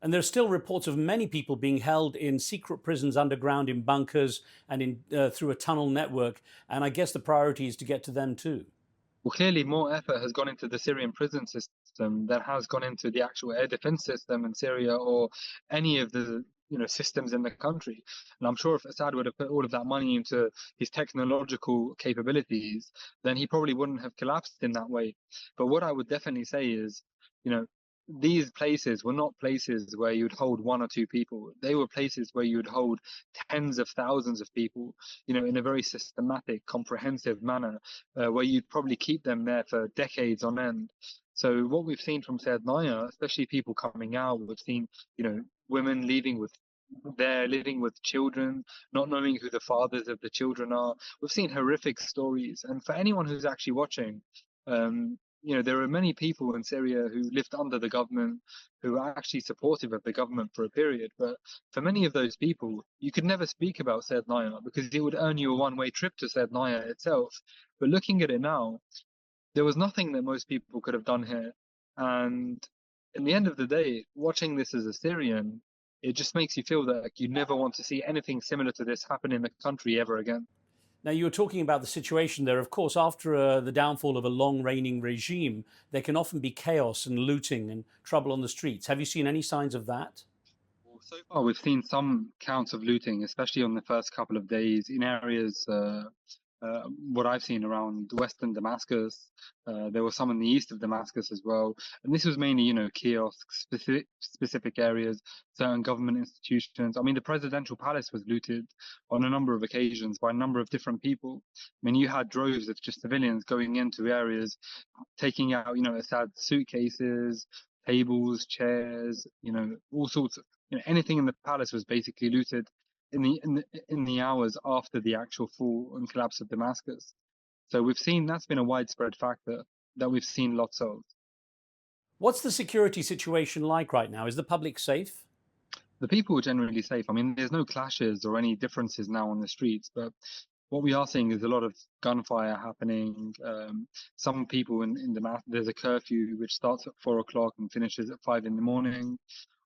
And there are still reports of many people being held in secret prisons underground, in bunkers, and through a tunnel network. And I guess the priority is to get to them too.
Well, clearly more effort has gone into the Syrian prison system than has gone into the actual air defense system in Syria or any of the systems in the country. And I'm sure if Assad would have put all of that money into his technological capabilities, then he probably wouldn't have collapsed in that way. But what I would definitely say is, these places were not places where you'd hold one or two people. They were places where you would hold tens of thousands of people, in a very systematic, comprehensive manner, where you'd probably keep them there for decades on end. So what we've seen from Sayed Naya, especially people coming out, we've seen, women living with children, not knowing who the fathers of the children are. We've seen horrific stories. And for anyone who's actually watching, there are many people in Syria who lived under the government, who are actually supportive of the government for a period. But for many of those people, you could never speak about Sayed Naya because it would earn you a one-way trip to Sayed Naya itself. But looking at it now, there was nothing that most people could have done here. And in the end of the day, watching this as a Syrian, it just makes you feel that you never want to see anything similar to this happen in the country ever again.
Now, you were talking about the situation there. Of course, after the downfall of a long-reigning regime, there can often be chaos and looting and trouble on the streets. Have you seen any signs of that?
Well, so far, we've seen some counts of looting, especially on the first couple of days in areas, what I've seen around western Damascus. There was some in the east of Damascus as well. And this was mainly, kiosks, specific areas, certain government institutions. I mean, the presidential palace was looted on a number of occasions by a number of different people. I mean, you had droves of just civilians going into areas, taking out, Assad's suitcases, tables, chairs, all sorts of, anything in the palace was basically looted in the hours after the actual fall and collapse of Damascus. So we've seen that's been a widespread factor that we've seen lots of.
What's the security situation like right now? Is the public safe?
The people are generally safe. I mean, there's no clashes or any differences now on the streets, but what we are seeing is a lot of gunfire happening. Some people in Damascus, there's a curfew which starts at 4 o'clock and finishes at 5 in the morning.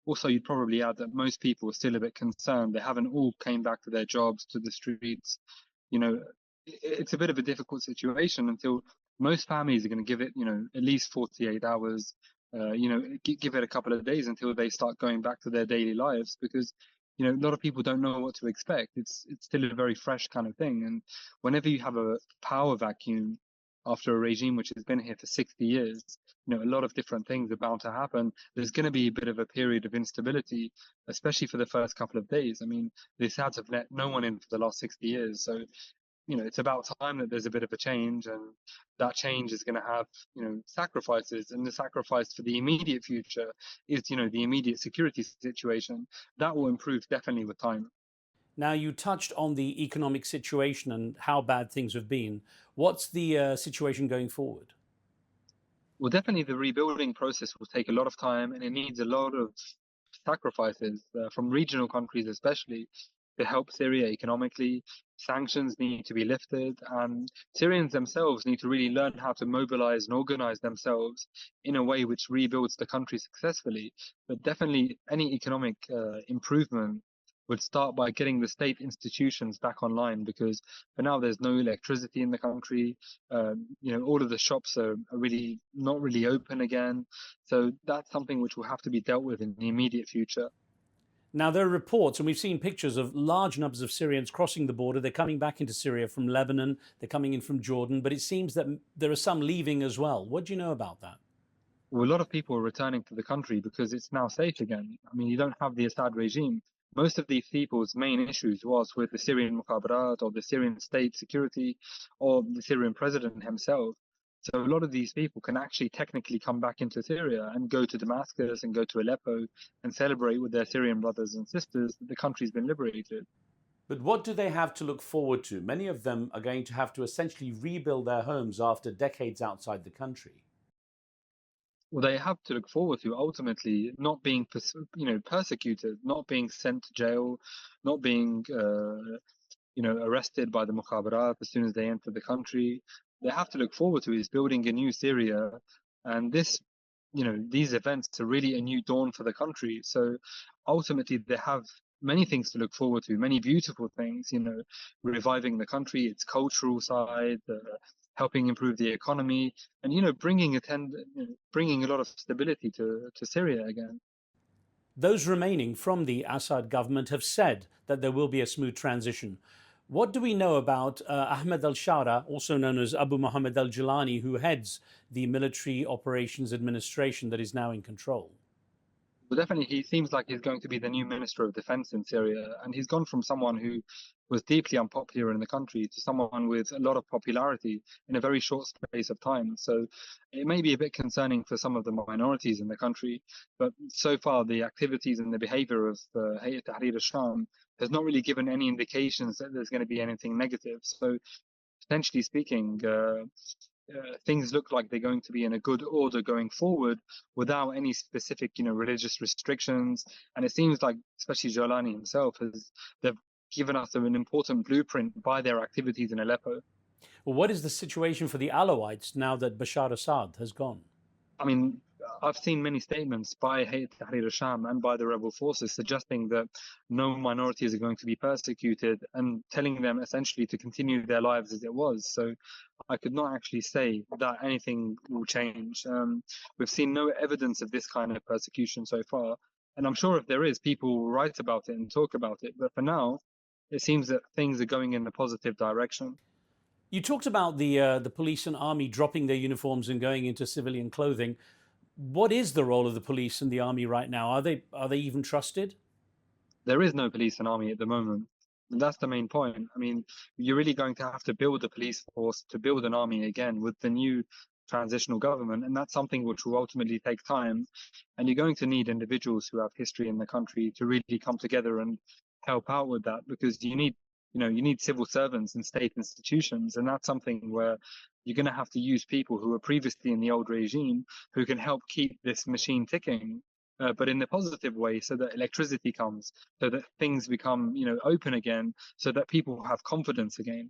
Also, you'd probably add that most people are still a bit concerned. They haven't all came back to their jobs, to the streets. It's a bit of a difficult situation until most families are going to give it, at least 48 hours, give it a couple of days until they start going back to their daily lives because, a lot of people don't know what to expect. It's still a very fresh kind of thing. And whenever you have a power vacuum, after a regime which has been here for 60 years. A lot of different things are bound to happen. There's going to be a bit of a period of instability, especially for the first couple of days. The Assads have let no one in for the last 60 years. So, it's about time that there's a bit of a change, and that change is going to have, sacrifices. And the sacrifice for the immediate future is, the immediate security situation. That will improve definitely with time.
Now, you touched on the economic situation and how bad things have been. What's the situation going forward?
Well, definitely the rebuilding process will take a lot of time, and it needs a lot of sacrifices from regional countries, especially to help Syria economically. Sanctions need to be lifted, and Syrians themselves need to really learn how to mobilize and organize themselves in a way which rebuilds the country successfully. But definitely any economic improvement would start by getting the state institutions back online, because for now there's no electricity in the country. All of the shops are really not really open again. So that's something which will have to be dealt with in the immediate future.
Now, there are reports, and we've seen pictures of large numbers of Syrians crossing the border. They're coming back into Syria from Lebanon. They're coming in from Jordan. But it seems that there are some leaving as well. What do you know about that?
Well, a lot of people are returning to the country because it's now safe again. You don't have the Assad regime. Most of these people's main issues was with the Syrian Mukhabarat or the Syrian state security or the Syrian president himself. So a lot of these people can actually technically come back into Syria and go to Damascus and go to Aleppo and celebrate with their Syrian brothers and sisters that the country's been liberated.
But what do they have to look forward to? Many of them are going to have to essentially rebuild their homes after decades outside the country.
Well, they have to look forward to ultimately not being, persecuted, not being sent to jail, not being, arrested by the Mukhabarat as soon as they enter the country. They have to look forward to is building a new Syria, and these events are really a new dawn for the country. So ultimately, they have many things to look forward to, many beautiful things. Reviving the country, its cultural side. Helping improve the economy, and bringing a lot of stability to Syria again.
Those remaining from the Assad government have said that there will be a smooth transition. What do we know about Ahmed al-Shara, also known as Abu Muhammad al-Jilani, who heads the military operations administration that is now in control?
But definitely, he seems like he's going to be the new Minister of Defense in Syria, and he's gone from someone who was deeply unpopular in the country to someone with a lot of popularity in a very short space of time. So it may be a bit concerning for some of the minorities in the country, but so far the activities and the behavior of Hayat Tahrir al-Sham has not really given any indications that there's going to be anything negative. So potentially speaking, things look like they're going to be in a good order going forward without any specific, religious restrictions. And it seems like, especially Jilani himself, they've given us an important blueprint by their activities in Aleppo.
Well, what is the situation for the Alawites now that Bashar Assad has gone?
I've seen many statements by Hayat Tahrir al-Sham and by the rebel forces suggesting that no minorities are going to be persecuted and telling them essentially to continue their lives as it was. So I could not actually say that anything will change. We've seen no evidence of this kind of persecution so far. And I'm sure if there is, people will write about it and talk about it. But for now, it seems that things are going in a positive direction.
You talked about the police and army dropping their uniforms and going into civilian clothing. What is the role of the police and the army right now? Are they even trusted?
There is no police and army at the moment. And that's the main point. You're really going to have to build a police force to build an army again with the new transitional government. And that's something which will ultimately take time. And you're going to need individuals who have history in the country to really come together and help out with that, because you need civil servants in state institutions. And that's something where you're going to have to use people who were previously in the old regime who can help keep this machine ticking, but in a positive way, so that electricity comes, so that things become, open again, so that people have confidence again.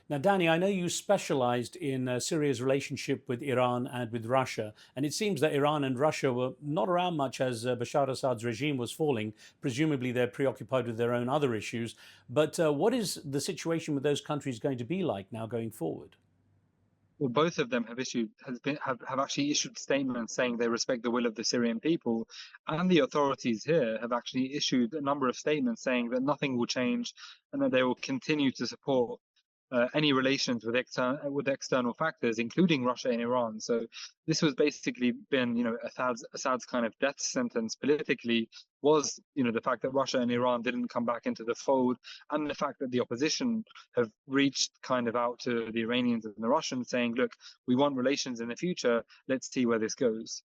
Now, Danny, I know you specialized in Syria's relationship with Iran and with Russia, and it seems that Iran and Russia were not around much as Bashar Assad's regime was falling. Presumably, they're preoccupied with their own other issues. But what is the situation with those countries going to be like now going forward?
Well, both of them have actually issued statements saying they respect the will of the Syrian people, and the authorities here have actually issued a number of statements saying that nothing will change and that they will continue to support any relations with external factors, including Russia and Iran. So this was basically been, Assad's kind of death sentence politically was, the fact that Russia and Iran didn't come back into the fold, and the fact that the opposition have reached kind of out to the Iranians and the Russians saying, look, we want relations in the future. Let's see where this goes.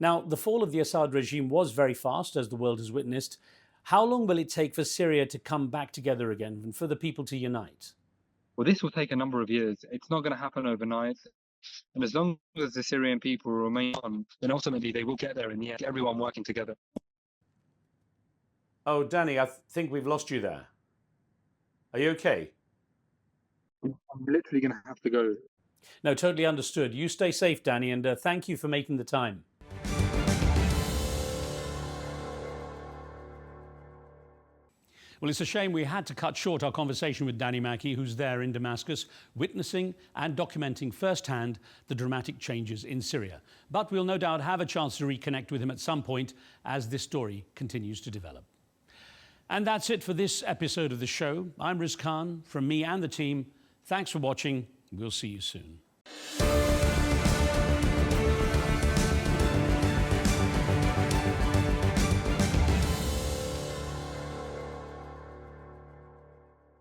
Now, the fall of the Assad regime was very fast, as the world has witnessed. How long will it take for Syria to come back together again and for the people to unite?
Well, this will take a number of years. It's not going to happen overnight. And as long as the Syrian people remain on, then ultimately they will get there in the end, everyone working together.
Oh, Danny, I think we've lost you there. Are you okay?
I'm literally going to have to go.
No, totally understood. You stay safe, Danny, and thank you for making the time. Well, it's a shame we had to cut short our conversation with Danny Makki, who's there in Damascus, witnessing and documenting firsthand the dramatic changes in Syria. But we'll no doubt have a chance to reconnect with him at some point as this story continues to develop. And that's it for this episode of the show. I'm Riz Khan. From me and the team, thanks for watching. We'll see you soon.